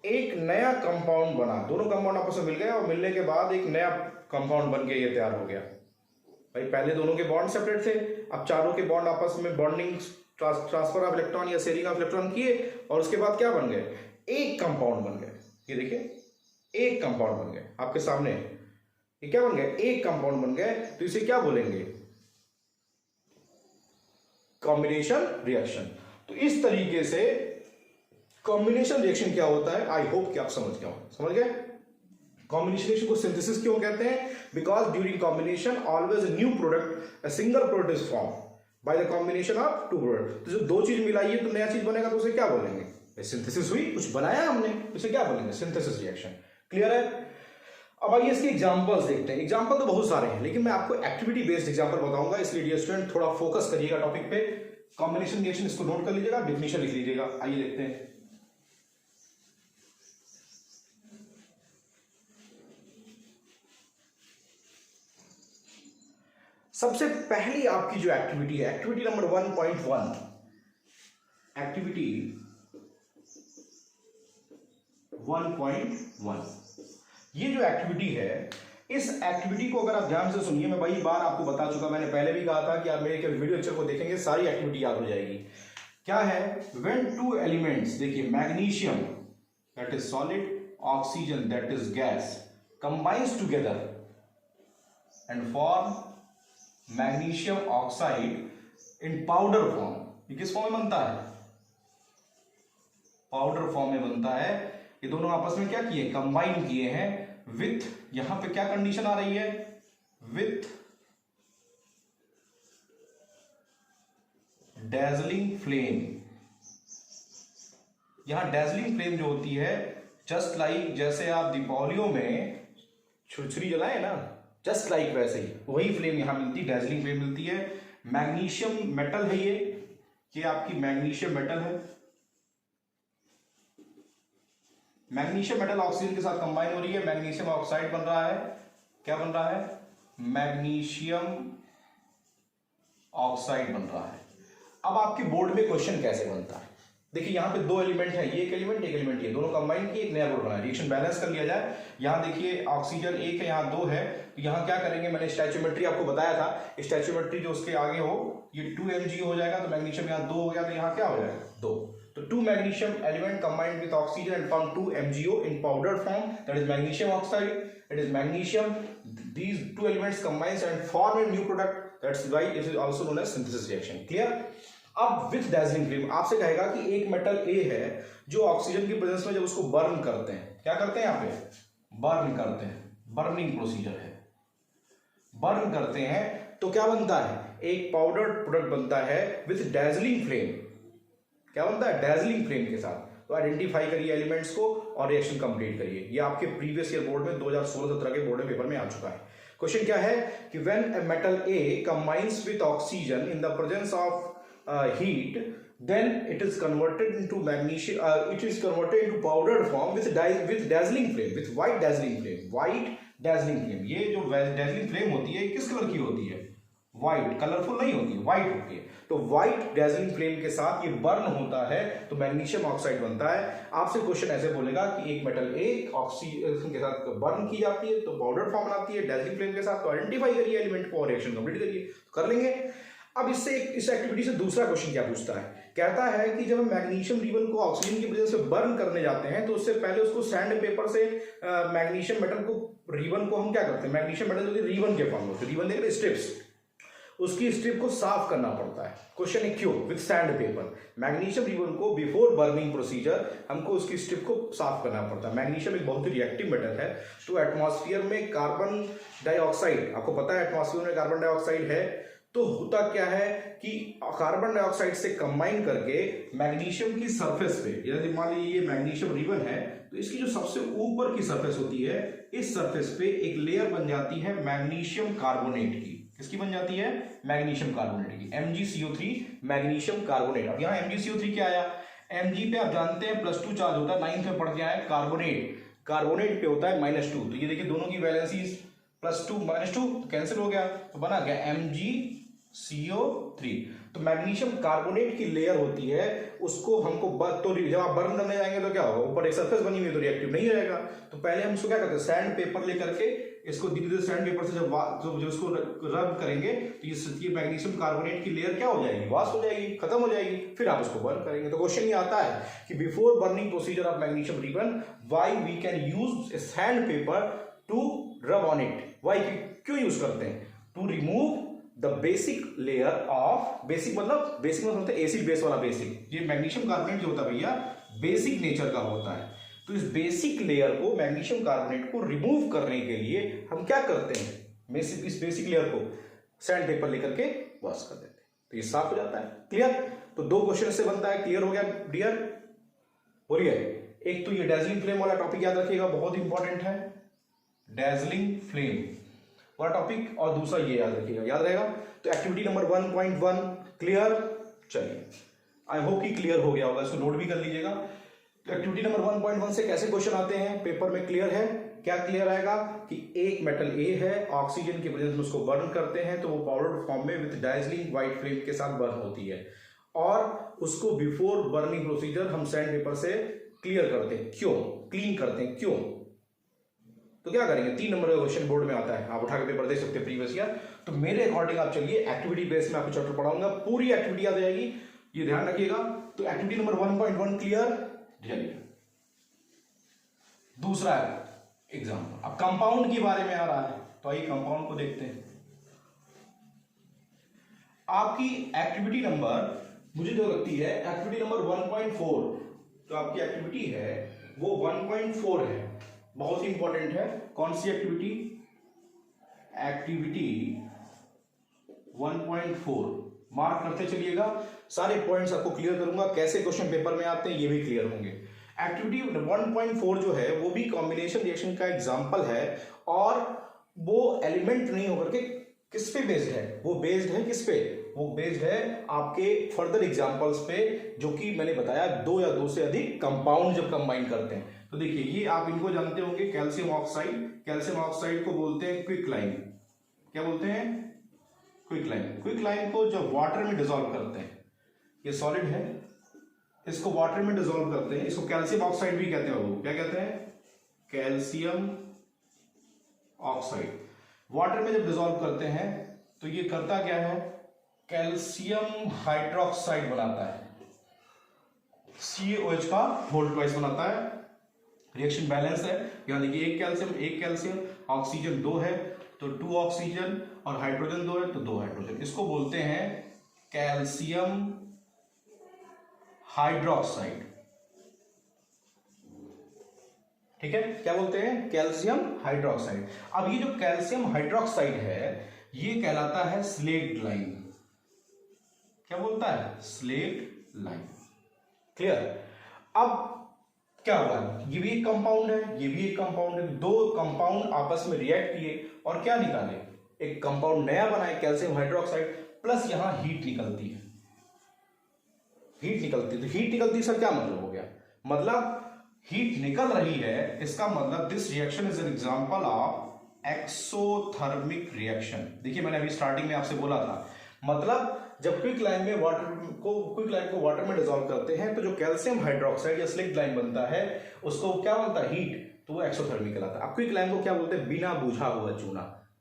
एक नया कंपाउंड बना, दोनों कंपाउंड आपस में मिल गए और मिलने के बाद एक नया कंपाउंड बन के ये तैयार हो गया। भाई पहले दोनों के बॉन्ड सेपरेट थे, अब चारों के बॉन्ड आपस में बॉन्डिंग ट्रांसफर ऑफ इलेक्ट्रॉन या शेयरिंग ऑफ इलेक्ट्रॉन किए और उसके बाद क्या बन गए, एक कंपाउंड बन गए। ये देखिए एक कंपाउंड बन गए आपके सामने, ये क्या बन गए, एक कंपाउंड बन गए, तो इसे क्या बोलेंगे, कॉम्बिनेशन रिएक्शन। तो इस तरीके से कॉम्बिनेशन रिएक्शन क्या होता है, आई होप कि आप समझ गए हो, समझ गए। कॉम्बिनेशन रिएक्शन को सिंथेसिस क्यों कहते हैं, because during combination always a new product, a single product is form by the combination of two product. तो जो दो चीज मिलाई है तो नया चीज बनेगा, तो उसे क्या बोलेंगे, सिंथेसिस हुई, कुछ बनाया हमने, उसे क्या बोलेंगे, सिंथेसिस रिएक्शन। क्लियर है। अब आइए इसके एग्जांपल्स देखते हैं। एग्जांपल तो बहुत सारे हैं, लेकिन मैं आपको एक्टिविटी बेस्ड एग्जांपल बताऊंगा, इसलिए डियर स्टूडेंट थोड़ा फोकस करिएगा टॉपिक पे। कॉम्बिनेशन रिएक्शन इसको नोट कर लीजिएगा, डेफिनेशन लिख लीजिएगा। आइए देखते हैं। सबसे पहली आपकी जो एक्टिविटी है, एक्टिविटी नंबर 1.1, एक्टिविटी 1.1, ये जो एक्टिविटी है, इस एक्टिविटी को अगर आप ध्यान से सुनिए, मैं वही बार आपको बता चुका, मैंने पहले भी कहा था कि आप मेरे वीडियो लेक्चर को देखेंगे सारी एक्टिविटी याद हो जाएगी। क्या है, व्हेन टू एलिमेंट्स, देखिए magnesium that is solid, oxygen that is gas, combines together and form magnesium oxide in powder form. ये किस फॉर्म में बनता है? पाउडर फॉर्म में बनता है। ये दोनों आपस में क्या किए? कंबाइन किए हैं विथ, यहां पे क्या कंडीशन आ रही है? With dazzling flame. यहां डैजलिंग फ्लेम जो होती है, जस्ट लाइक जैसे आप दीपावलियों में छुरछुरी जलाए ना, जस्ट लाइक वैसे ही वही फ्लेम यहां मिलती है, डैजलिंग फ्लेम मिलती है। मैग्नीशियम मेटल है ये आपकी मैग्नीशियम मेटल है। मैग्नीशियम मेटल ऑक्सीजन के साथ कंबाइन हो रही है, मैग्नीशियम ऑक्साइड बन रहा है। क्या बन रहा है? मैग्नीशियम ऑक्साइड बन रहा है। अब आपके बोर्ड में क्वेश्चन कैसे बनता है? देखिए यहां पे दो एलिमेंट है, ये एक एलिमेंट, ये दोनों कंबाइन किए एक नया बोर्ड बना, रिएक्शन बैलेंस कर लिया जाए। यहां देखिए ऑक्सीजन एक है, यहां दो है, तो यहां क्या करेंगे? मैंने स्टैचोमेट्री आपको बताया था, स्टैचोमेट्री जो उसके आगे हो, ये 2 mg हो जाएगा, तो मैग्नीशियम यहां 2 हो गया, तो यहां क्या हो जाएगा? 2। तो 2 magnesium element combined with oxygen and form 2 MgO in powdered form, that is magnesium oxide. It is magnesium. These two elements combines and form a new product. That's why it is also known as synthesis reaction. Clear? अब विथ डैजलिंग फ्लेम आपसे कहेगा कि एक मेटल ए है जो ऑक्सीजन की प्रेजेंस में जब उसको बर्न करते हैं, क्या करते हैं? यहाँ पे बर्न करते हैं, बर्निंग प्रोसीजर है, बर्न करते हैं तो क्या बनता है? एक पाउडर प्रोडक्ट बनता है विथ डैजलिंग फ्लेम। क्या बनता है? डैजलिंग फ्लेम के साथ। तो आइडेंटिफाई करिए एलिमेंट्स को और रिएक्शन कंप्लीट करिए। ये आपके प्रीवियस ईयर बोर्ड में 2016-17 के बोर्ड पेपर में आ चुका है। क्वेश्चन क्या है कि when a metal A combines with oxygen in the presence of heat, then it is converted into magnesium, it is converted into powdered form with dazzling flame, with white dazzling flame, white dazzling flame। ये जो dazzling flame होती है किस कलर की होती है? व्हाइट, कलरफुल नहीं होती है, व्हाइट होती है। तो व्हाइट डैजलिंग फ्लेम के साथ ये बर्न होता है तो मैग्नीशियम ऑक्साइड बनता है। आपसे क्वेश्चन ऐसे बोलेगा कि एक मेटल एक ऑक्सीजन के साथ बर्न की जाती है तो पाउडर फॉर्म बनाती है डैजलिंग फ्लेम के साथ, तो आइडेंटिफाई करिए एलिमेंट को और रिएक्शन कंप्लीट करिए। कर लेंगे। अब इससे इस एक्टिविटी से दूसरा क्वेश्चन क्या पूछता है? कहता है कि जब हम मैग्नीशियम रिबन को ऑक्सीजन की वजह से बर्न करने जाते हैं तो उससे पहले उसको सैंड पेपर से मैग्नीशियम मेटल को, रिबन को हम क्या करते हैं? मैग्नीशियम मेटल जो रिबन के फॉर्म होते हैं, रिबन देख रहे स्ट्रिप्स, उसकी स्ट्रिप को साफ करना पड़ता है। क्वेश्चन है क्यों? With sand paper. Magnesium ribbon को बिफोर बर्निंग प्रोसीजर हमको उसकी स्ट्रिप को साफ करना पड़ता है। मैग्नीशियम एक बहुत ही रिएक्टिव मेटल है, तो एटमॉस्फेयर में कार्बन डाइऑक्साइड, आपको पता है एटमॉस्फेयर में कार्बन डाइऑक्साइड है, तो होता क्या है कि कार्बन डाइऑक्साइड से कंबाइन करके मैग्नीशियम की सरफेस पे, यदि मान लीजिए ये मैग्नीशियम रिबन है तो इसकी जो सबसे ऊपर की सरफेस होती है, इस सरफेस पे एक लेयर बन जाती है मैग्नीशियम कार्बोनेट की। किसकी बन जाती है? मैग्नीशियम कार्बोनेट की, MgCO3 मैग्नीशियम कार्बोनेट। अब यहाँ MgCO3 क्या आया? Mg पे आप जानते हैं +2 चार्ज होता है, 9th में पढ़ के आए। कार्बोनेट, कार्बोनेट पे होता है -2, तो ये देखिए दोनों की वैलेंसी +2 -2 कैंसिल हो गया, तो बना गया MgCO3। तो मैग्नीशियम कार्बोनेट की लेयर होती है, उसको हमको तो जब आप बर्न करने जाएंगे तो क्या होगा? ऊपर एक सरफेस बनी हुई है तो रिएक्टिव नहीं रहेगा, तो पहले हम इसको क्या करते हैं? सैंड पेपर लेकर के इसको धीरे धीरे सैंड पेपर से जब इसको रब करेंगे तो ये मैग्नीशियम कार्बोनेट की लेयर क्या हो जाएगी? वाश हो जाएगी, खत्म हो जाएगी, फिर आप उसको बर्न करेंगे। तो क्वेश्चन ये आता है कि before burning procedure of magnesium ribbon why we can use sand paper to rub on it. Why, क्यों यूज करते हैं? To remove the basic layer of, basic मतलब एसिड बेस वाला बेसिक। ये मैग्नीशियम कार्बोनेट जो होता है भैया बेसिक नेचर का होता है, तो इस बेसिक लेयर को, मैग्नीशियम कार्बोनेट को रिमूव करने के लिए हम क्या करते हैं? इस बेसिक लेयर को सैंड पेपर लेकर के वॉश कर देते हैं, तो ये साफ हो जाता है। क्लियर? तो दो क्वेश्चन से बनता है। क्लियर हो गया डियर? बोलिए। एक तो ये डैजलिंग फ्लेम वाला टॉपिक याद रखिएगा, बहुत इंपॉर्टेंट है, डैजलिंग फ्लेम वाला टॉपिक, और दूसरा ये याद रखिएगा, याद रहेगा। तो एक्टिविटी नंबर 1.1 क्लियर? चलिए, आई होप कि क्लियर हो गया होगा, इसको नोट भी कर लीजिएगा। तो एक्टिविटी नंबर 1.1 से कैसे क्वेश्चन आते हैं पेपर में? क्लियर है? क्या क्लियर आएगा कि एक मेटल ए है, ऑक्सीजन की प्रेजेंस में उसको बर्न करते हैं तो वो पाउडर फॉर्म में विद डाइजलिंग व्हाइट फ्लेम के साथ बर्न होती है, और उसको बिफोर बर्निंग प्रोसीजर हम सैंड पेपर से क्लियर करते हैं। क्यों क्लीन करते हैं? क्यों? तो क्या करेंगे? 3 नंबर का क्वेश्चन बोर्ड में आता है, आप उठा के पेपर देख सकते हैं प्रीवियस ईयर। तो मेरे अकॉर्डिंग आप चलिए, एक्टिविटी बेस में आपको चैप्टर पढ़ाऊंगा, पूरी एक्टिविटी याद जाएगी, ये ध्यान रखिएगा। तो एक्टिविटी नंबर 1.1 क्लियर? चलिए, दूसरा एग्जाम्पल, अब कंपाउंड के बारे में आ रहा है, तो आइए कंपाउंड को देखते हैं। आपकी एक्टिविटी नंबर मुझे जो लगती है एक्टिविटी नंबर 1.4, जो आपकी एक्टिविटी है वो 1.4 है, बहुत ही इंपॉर्टेंट है। कौन सी एक्टिविटी? एक्टिविटी 1.4 मार्क करते चलिएगा। सारे पॉइंट्स आपको क्लियर करूंगा, कैसे क्वेश्चन पेपर में आते हैं ये भी क्लियर होंगे। एक्टिविटी 1.4 जो है वो भी कॉम्बिनेशन रिएक्शन का एग्जांपल है, और वो एलिमेंट नहीं होकर के किस पे बेस्ड है? वो बेस्ड है किस पे? वो बेस्ड है आपके फर्दर एग्जांपल्स पे, जो कि मैंने बताया 2 या 2 से अधिक कंपाउंड जब कंबाइन करते हैं। तो देखिए ये आप इनको जानते होंगे, कैल्शियम ऑक्साइड। कैल्शियम ऑक्साइड को बोलते हैं क्विकलाइन। क्या बोलते हैं? क्विकलाइन। क्विकलाइन को जब वाटर में डिसॉल्व करते हैं, ये सॉलिड है, इसको वाटर में डिसॉल्व करते हैं, इसको कैल्शियम ऑक्साइड भी कहते हैं। वो क्या कहते हैं? Calcium oxide. वाटर में जब डिसॉल्व करते हैं तो ये करता क्या है? कैल्शियम हाइड्रोक्साइड बनाता है, CaOH का होल ट्वाइस बनाता है। रिएक्शन बैलेंस है, यानी कि एक कैल्शियम, ऑक्सीजन 2 है तो 2 ऑक्सीजन, और हाइड्रोजन 2 है तो 2 हाइड्रोजन। इसको बोलते हैं कैल्शियम हाइड्रोक्साइड। ठीक है, क्या बोलते हैं? Calcium hydroxide. अब ये जो कैल्शियम हाइड्रोक्साइड है ये कहलाता है स्लेट लाइन। क्या बोलता है? Slaked lime. क्लियर? अब क्या हुआ? ये भी एक कंपाउंड है, ये भी एक कंपाउंड है। 2 कंपाउंड आपस में रिएक्ट किए और क्या निकाले? एक कंपाउंड नया बनाए, कैल्शियम हाइड्रोक्साइड, प्लस यहां हीट निकलती है। हीट निकलती है तो हीट निकलती है, सर क्या मतलब हो गया? मतलब हीट निकल रही है, इसका मतलब this reaction is an example of exothermic reaction. देखिए मैंने अभी स्टार्टिंग में आपसे बोला था, मतलब जब क्विकलाइन को वाटर में डिसॉल्व करते हैं तो जो कैल्शियम हाइड्रोक्साइड या स्लेट लाइन बनता है उसको क्या बनता है? हीट, तो वो एक्सोथर्मिक कहलाता है। अब क्विकलाइन को क्या बोलते हैं? बिना बुझा हुआ चूना।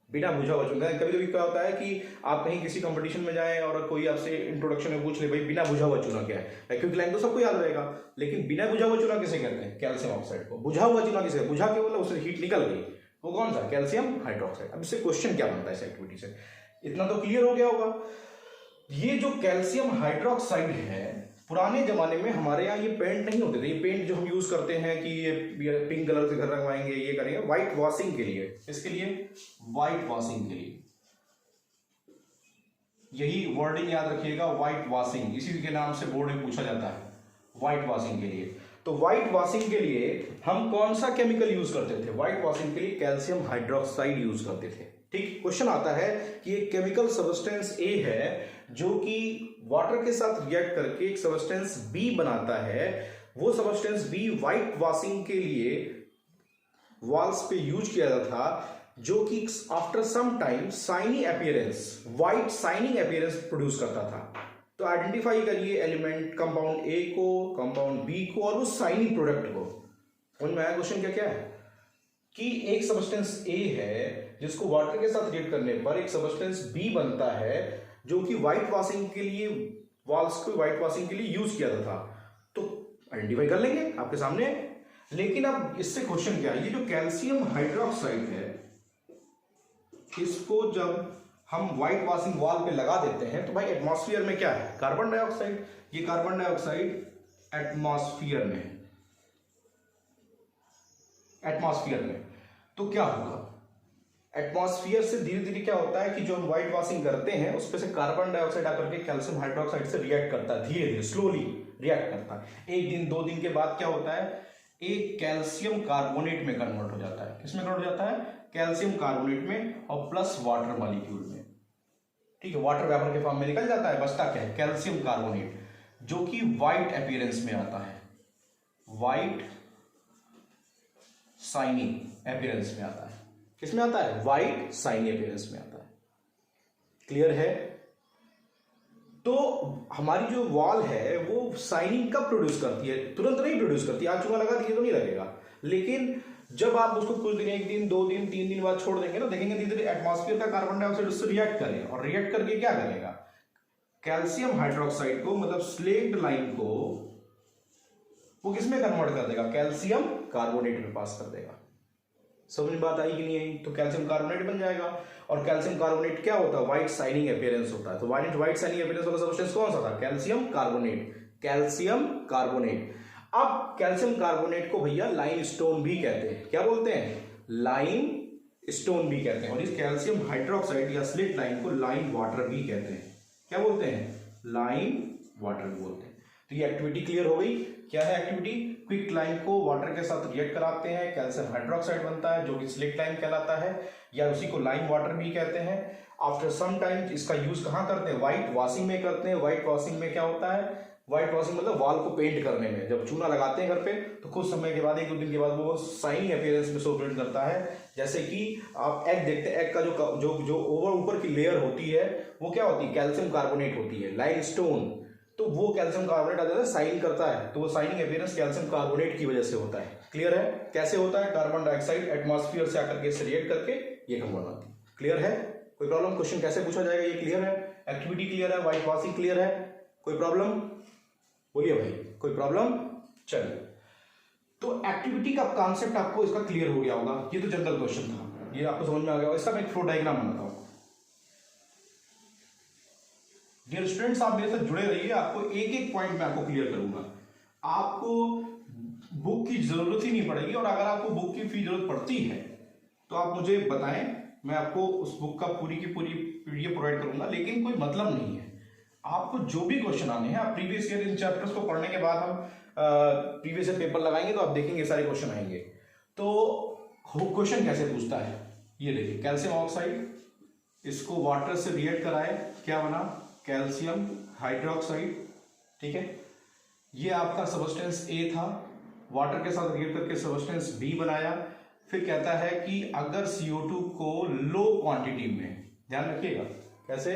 बिना बुझा हुआ चूना। कभी कभी क्या होता है कि आप कहीं किसी कंपटीशन में जाएं और कोई आपसे इंट्रोडक्शन में पूछ ले, भाई बिना बुझा हुआ चूना क्या है? क्विकलाइन तो सबको याद रहेगा, लेकिन बिना बुझा हुआ चूना किसे कहते हैं? कैल्शियम ऑक्साइड को। बुझा हुआ चूना किसे? बुझा के मतलब उससे हीट निकल गई, वो कौन सा? Calcium hydroxide. अब इससे क्वेश्चन क्या बनता है इस एक्टिविटी से? इतना तो क्लियर हो गया होगा। ये जो कैल्शियम हाइड्रोक्साइड है, पुराने जमाने में हमारे यहाँ ये पेंट नहीं होते थे। ये पेंट जो हम यूज करते हैं कि ये पिंक कलर से घर रंगवाएंगे, ये करेंगे व्हाइट वॉशिंग के लिए। इसके लिए व्हाइट वॉशिंग के लिए, यही वर्डिंग याद रखिएगा, व्हाइट वॉशिंग। इसी के नाम से बोर्ड में पूछा जाता है, व्हाइट वॉशिंग के लिए। तो व्हाइट वॉशिंग के लिए हम कौन सा केमिकल यूज करते थे? व्हाइट वॉशिंग के लिए कैल्शियम हाइड्रोक्साइड यूज करते थे। ठीक, क्वेश्चन आता है कि एक केमिकल सब्सटेंस ए है जो कि वाटर के साथ रिएक्ट करके एक सब्सटेंस बी बनाता है। वो सब्सटेंस बी व्हाइट वॉशिंग के लिए वॉल्स पे यूज किया जाता था, जो कि after some time shiny appearance, white shining appearance produce करता था। तो आइडेंटिफाई करिए एलिमेंट, कंपाउंड ए को, कंपाउंड बी को और उस साइनिंग प्रोडक्ट को। समझ में आया क्वेश्चन क्या क्या है? कि एक सब्सटेंस ए है जिसको वाटर के साथ रिएक्ट करने पर एक सब्सटेंस बी बनता है, जो कि व्हाइट वॉशिंग के लिए, वॉल्स को व्हाइट वॉशिंग के लिए यूज किया था। तो आइडेंटिफाई कर लेंगे आपके सामने। लेकिन अब इससे क्वेश्चन क्या है? ये जो कैल्शियम हाइड्रोक्साइड है, इसको जब हम व्हाइट वॉशिंग वॉल पे लगा देते हैं तो भाई एटमॉस्फेयर में क्या है? Carbon dioxide. ये कार्बन डाइऑक्साइड एटमॉस्फेयर में, एटमॉस्फेयर में तो क्या होगा? एटमॉस्फेयर से धीरे धीरे क्या होता है कि जो हम व्हाइट वॉशिंग करते हैं उस पे से कार्बन डाइऑक्साइड आकर के कैल्शियम हाइड्रोक्साइड से रिएक्ट करता है, धीरे धीरे स्लोली रिएक्ट करता है। 1 दिन 2 दिन के बाद क्या होता है? एक कैल्शियम कार्बोनेट में कन्वर्ट हो जाता है। किसमें कन्वर्ट हो जाता है? कैल्शियम कार्बोनेट में, और प्लस वाटर मॉलिक्यूल में। ठीक है, वाटर वेपर के फॉर्म में निकल जाता है। बचता क्या है? कैल्शियम कार्बोनेट, जो कि व्हाइट अपीयरेंस में आता है, व्हाइट साइनिंग अपीयरेंस में आता है। किसमें आता है? व्हाइट साइनिंग अपीयरेंस में आता है। क्लियर है? तो हमारी जो वॉल है वो साइनिंग कब प्रोड्यूस करती है? तुरंत नहीं प्रोड्यूस करती। आज चूना लगा दिए तो नहीं लगेगा, लेकिन जब आप उसको कुछ दिन, 1 दिन 2 दिन 3 दिन बाद छोड़ देंगे ना, देखेंगे धीरे धीरे एटमॉस्फेयर का कार्बन डाइऑक्साइड उससे रिएक्ट करेगा, और रिएक्ट करके क्या करेगा? कैल्शियम हाइड्रोक्साइड को, मतलब स्लेट लाइन को, वो किसमें कन्वर्ट कर देगा? कैल्शियम कार्बोनेट में पास कर देगा। समझ में बात आई कि नहीं आई? तो कैल्शियम कार्बोनेट बन जाएगा। और कैल्शियम कार्बोनेट क्या होता है? व्हाइट शाइनिंग अपीयरेंस होता है। तो व्हाइट शाइनिंग अपीयरेंस वाला सब्सटेंस कौन सा था? Calcium carbonate. Calcium carbonate. अब कैल्शियम कार्बोनेट को भैया लाइम स्टोन भी कहते हैं। क्या बोलते हैं? लाइम स्टोन भी कहते हैं। और इस कैल्शियम हाइड्रोक्साइड या स्लिट लाइम को लाइम वाटर भी कहते हैं। क्या बोलते हैं? लाइम वाटर भी बोलते हैं। तो ये एक्टिविटी क्लियर हो गई। क्या है एक्टिविटी? क्विक लाइम को वाटर के साथ रिएक्ट कराते हैं, कैल्शियम हाइड्रोक्साइड बनता है जो कि स्लिट लाइम कहलाता है, या उसी को लाइम वाटर भी कहते हैं। आफ्टर सम टाइम इसका यूज कहाँ करते हैं? व्हाइट वॉशिंग में करते हैं। व्हाइट वॉशिंग में क्या होता है? व्हाइट वॉशिंग मतलब वॉल को पेंट करने में। जब चूना लगाते हैं घर पे तो कुछ समय के बाद, 1-2 दिन के बाद वो शाइनिंग अपीयरेंस में शो प्रिंट करता है। जैसे कि आप एग देखते हैं, एग का जो ऊपर की लेयर होती है वो क्या होती है? कैल्शियम कार्बोनेट होती है, लाइम स्टोन। तो वो कैल्शियम कार्बोनेट आ जाता है, शाइन करता है, तो वो शाइनिंग अपीयरेंस कैल्शियम कार्बोनेट की वजह से होता है। क्लियर है? कैसे होता है? कार्बन डाइऑक्साइड एटमॉस्फेयर से आकर के इससे रिएक्ट करके ये कम बनाती है। क्लियर है? कोई प्रॉब्लम? क्वेश्चन कैसे पूछा जाएगा ये क्लियर है? एक्टिविटी क्लियर है? व्हाइट वॉशिंग क्लियर है? कोई प्रॉब्लम? बोलिए भाई, कोई प्रॉब्लम? चलिए, तो एक्टिविटी का कॉन्सेप्ट आपको इसका क्लियर हो गया होगा। ये तो जनरल क्वेश्चन था, ये आपको समझ में आ गया होगा। इसका मैं एक फ्लो डायग्राम बनाता हूं। डियर स्टूडेंट्स, आप मेरे साथ जुड़े रहिए, आपको एक एक पॉइंट मैं आपको क्लियर करूंगा। आपको बुक की जरूरत ही नहीं पड़ेगी, और अगर आपको बुक की फी जरूरत पड़ती है तो आप मुझे बताएं, मैं आपको उस बुक का पूरी की पूरी पीडीएफ प्रोवाइड करूंगा। लेकिन कोई मतलब नहीं है, आपको जो भी क्वेश्चन आने हैं, आप प्रीवियस ईयर इन चैप्टर्स को पढ़ने के बाद हम प्रीवियस ईयर पेपर लगाएंगे तो आप देखेंगे सारे क्वेश्चन आएंगे। तो क्वेश्चन कैसे पूछता है ये देखिए, कैल्शियम ऑक्साइड, इसको वाटर से रिएक्ट कराए, क्या बना? Calcium hydroxide. ठीक है, ये आपका सबस्टेंस ए था, वाटर के साथ रिएक्ट करके सबस्टेंस बी बनाया। फिर कहता है कि अगर CO2 को लो क्वांटिटी में, ध्यान रखिएगा कैसे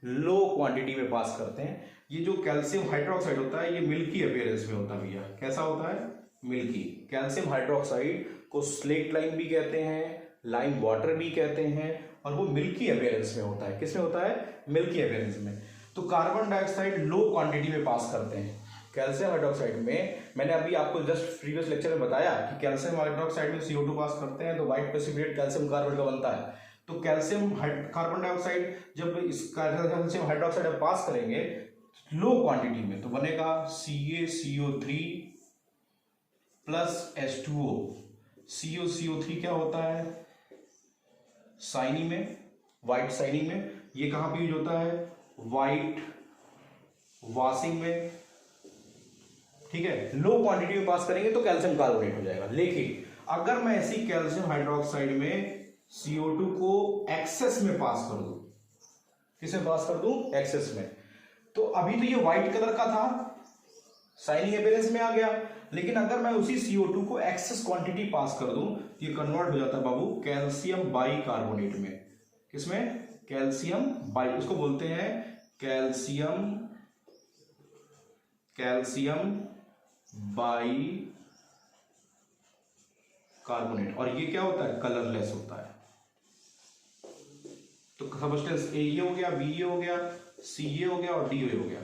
लो क्वांटिटी में पास करते हैं। ये जो कैल्शियम हाइड्रोक्साइड होता है ये मिल्की अपीयरेंस में होता है भैया। कैसा होता है? मिल्की। कैल्शियम हाइड्रोक्साइड को स्लेट लाइम भी कहते हैं, लाइम वाटर भी कहते हैं, और वो मिल्की अपीयरेंस में होता है। किस में होता है? मिल्की अपीयरेंस में। तो कार्बन डाइऑक्साइड लो क्वांटिटी में पास करते हैं। कैल्शियम हाइड्रोक्साइड में मैंने अभी आपको जस्ट प्रीवियस लेक्चर में बताया कि कैल्शियम हाइड्रोक्साइड में CO2 पास करते हैं तो व्हाइट प्रेसिपिटेट कैल्शियम कार्बोनेट का बनता है। तो कैल्शियम कार्बन डाइऑक्साइड जब इस कैल्शियम हाइड्रोक्साइड पास करेंगे लो क्वांटिटी में तो बनेगा CaCO3 प्लस H2O। CO3 क्या होता है? शाइनिंग में, व्हाइट शाइनिंग में। ये कहां पे यूज होता है? व्हाइट वॉशिंग में। ठीक है, लो क्वांटिटी में पास करेंगे तो कैल्शियम कार्बोनेट हो जाएगा। लेकिन अगर मैं ऐसी कैल्शियम हाइड्रोक्साइड में CO2 को एक्सेस में पास कर दूं, किसे पास कर दूं? एक्सेस में, तो अभी तो ये व्हाइट कलर का था, शाइनिंग अपीयरेंस में आ गया। लेकिन अगर मैं उसी CO2 को एक्सेस क्वांटिटी पास कर दूं, ये कन्वर्ट हो जाता है बाबू कैल्शियम बाइकार्बोनेट में। किसमें? कैल्शियम बाई, उसको बोलते हैं कैल्शियम बाई कार्बोनेट। और ये क्या होता है? कलरलेस होता है। तो सबस्टेंस ए ये हो गया, बी ये हो गया, सी ये हो गया और डी ये हो गया।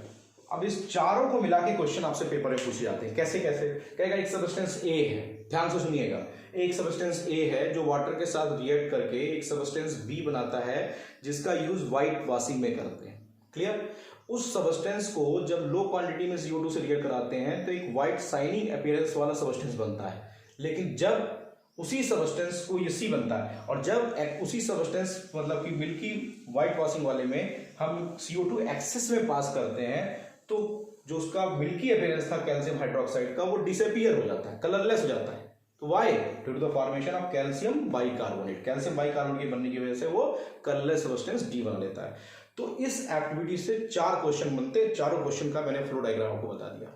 अब इस चारों को मिला के क्वेश्चन आपसे पेपर में पूछे जाते हैं। कैसे कैसे? कहेगा एक सबस्टेंस ए है, ध्यान से सुनिएगा, एक सबस्टेंस ए है जो वाटर के साथ रिएक्ट करके एक सबस्टेंस बी बनाता है जिसका यूज व्हाइट वॉशिंग में करते हैं। क्लियर? उस सबस्टेंस को जब लो क्वांटिटी में CO2 से रिएक्ट कराते हैं तो एक व्हाइट शाइनिंग अपीयरेंस वाला सबस्टेंस बनता है। लेकिन जब उसी सबस्टेंस को ये सी बनता है, और जब उसी सबस्टेंस मतलब कि मिल्की व्हाइट वॉशिंग वाले में हम CO2 एक्सेस में पास करते हैं तो जो उसका मिल्की अपीयरेंस था कैल्शियम हाइड्रोक्साइड का वो डिसअपीयर हो जाता है, कलरलेस हो जाता है। तो why? Due to the formation of calcium bicarbonate. Calcium bicarbonate के बनने की वजह से वो कलरलेस सबस्टेंस डी बना लेता है। तो इस एक्टिविटी से 4 क्वेश्चन बनते हैं। चारों क्वेश्चन का मैंने फ्लो डायग्राम आपको बता दिया।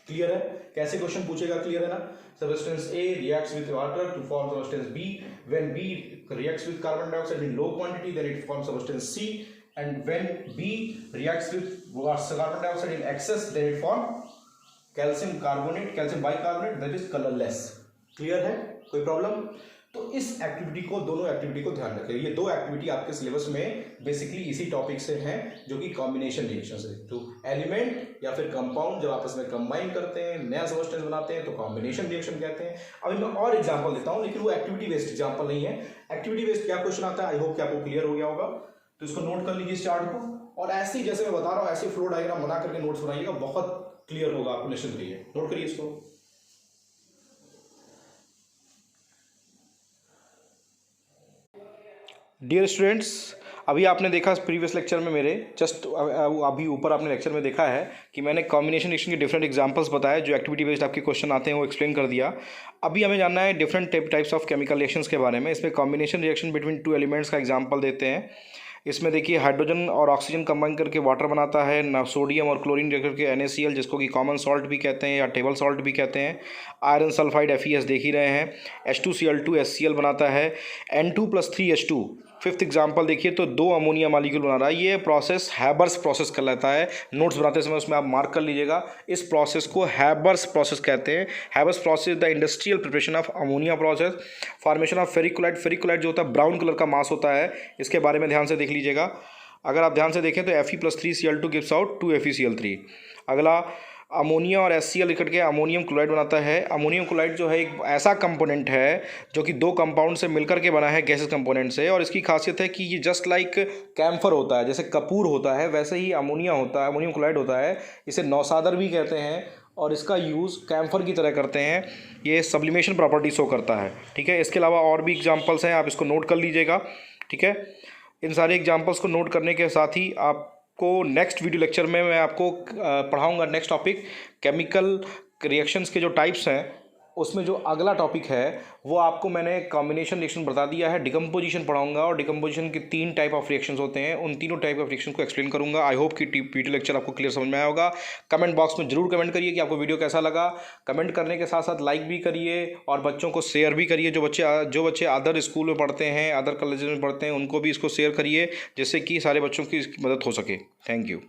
क्लियर है? कैसे क्वेश्चन पूछेगा? क्लियर है ना? Substance A reacts with water to form substance B, when B reacts with carbon dioxide in low quantity then it forms substance C, and when B reacts with carbon dioxide in excess then it form calcium carbonate, calcium bicarbonate that is colourless. Clear है? कोई प्रॉब्लम? तो इस एक्टिविटी को, दोनों एक्टिविटी को ध्यान रखें। ये दो एक्टिविटी आपके सिलेबस में बेसिकली इसी टॉपिक से हैं, जो कि कॉम्बिनेशन रिएक्शन है। तो एलिमेंट या फिर कंपाउंड जब आपस में कंबाइन करते हैं, नया सबस्टेंस बनाते हैं, तो कॉम्बिनेशन रिएक्शन कहते हैं। अभी मैं और एग्जांपल देता हूं, लेकिन वो एक्टिविटी बेस्ड एग्जांपल नहीं है। एक्टिविटी बेस्ड क्या क्वेश्चन आता है, आई होप कि आपको क्लियर हो गया होगा। तो इसको नोट कर लीजिए इस चार्ट को, और ऐसे ही जैसे मैं बता रहा हूँ ऐसे फ्लो डायग्राम बना करके नोट्स बनाइएगा, बहुत क्लियर होगा आपको। निश्चित रहिए, नोट करिए इसको। डियर स्टूडेंट्स, अभी आपने देखा प्रीवियस लेक्चर में मेरे जस्ट अभी ऊपर आपने लेक्चर में देखा है कि मैंने कॉम्बिनेशन रिएक्शन के डिफरेंट एग्जांपल्स बताए, जो एक्टिविटी बेस्ड आपके क्वेश्चन आते हैं वो एक्सप्लेन कर दिया। अभी हमें जानना है different types of chemical reactions के बारे में। इसमें combination reaction between two elements का एग्जाम्पल देते हैं। इसमें देखिए हाइड्रोजन और ऑक्सीजन कंबाइन करके वाटर बनाता है, ना सोडियम और क्लोरीन रख करके NaCl, जिसको कि कॉमन सॉल्ट भी कहते हैं या टेबल सॉल्ट भी कहते हैं। आयरन सल्फाइड FeS देख ही रहे हैं। H2Cl2 HCl बनाता है। N2+3H2 फिफ्थ एग्जाम्पल देखिए, तो 2 अमोनिया मालिक्यूल बना रहा है। ये प्रोसेस हैबर्स प्रोसेस कहलाता है। नोट्स बनाते समय उसमें आप मार्क कर लीजिएगा, इस प्रोसेस को हैबर्स प्रोसेस कहते हैं। Haber's process the industrial preparation of ammonia process. Formation of फेरिकुलाइट, फेरिकुलाइट जो होता है ब्राउन कलर का मास होता है, इसके बारे में ध्यान से देख लीजिएगा। अगर आप ध्यान से देखें तो Fe+3Cl2 गिव्स आउट 2FeCl3। अगला अमोनिया और HCl इकट्ठ के अमोनियम क्लोराइड बनाता है। अमोनियम क्लोराइड जो है एक ऐसा कंपोनेंट है जो कि 2 कंपाउंड से मिलकर के बना है, गैसेस कंपोनेंट से, और इसकी खासियत है कि ये जस्ट लाइक कैम्फर होता है, जैसे कपूर होता है वैसे ही अमोनिया होता है, अमोनियम क्लोराइड होता है। इसे नौसादर भी कहते हैं और इसका यूज़ कैम्फर की तरह करते हैं। ये सब्लिमेशन प्रॉपर्टी शो करता है, ठीक है। इसके अलावा और भी एग्जाम्पल्स हैं, आप इसको नोट कर लीजिएगा, ठीक है। इन सारे एग्जाम्पल्स को नोट करने के साथ ही आप को नेक्स्ट वीडियो लेक्चर में मैं आपको पढ़ाऊंगा नेक्स्ट टॉपिक, केमिकल रिएक्शंस के जो टाइप्स हैं, उसमें जो अगला टॉपिक है वो आपको मैंने कॉम्बिनेशन रिएक्शन बता दिया है। डिकम्पोजिशन पढ़ाऊंगा, और डिकम्पोजिशन के 3 टाइप ऑफ रिएक्शंस होते हैं, उन तीनों टाइप ऑफ रिएक्शन को एक्सप्लेन करूंगा। आई होप कि वीडियो लेक्चर आपको क्लियर समझ में आया होगा। कमेंट बॉक्स में जरूर कमेंट करिए कि आपको वीडियो कैसा लगा। कमेंट करने के साथ साथ लाइक भी करिए और बच्चों को शेयर भी करिए। जो बच्चे अदर स्कूल में पढ़ते हैं, अदर कॉलेज में पढ़ते हैं, उनको भी इसको शेयर करिए, जिससे कि सारे बच्चों की मदद हो सके। Thank you.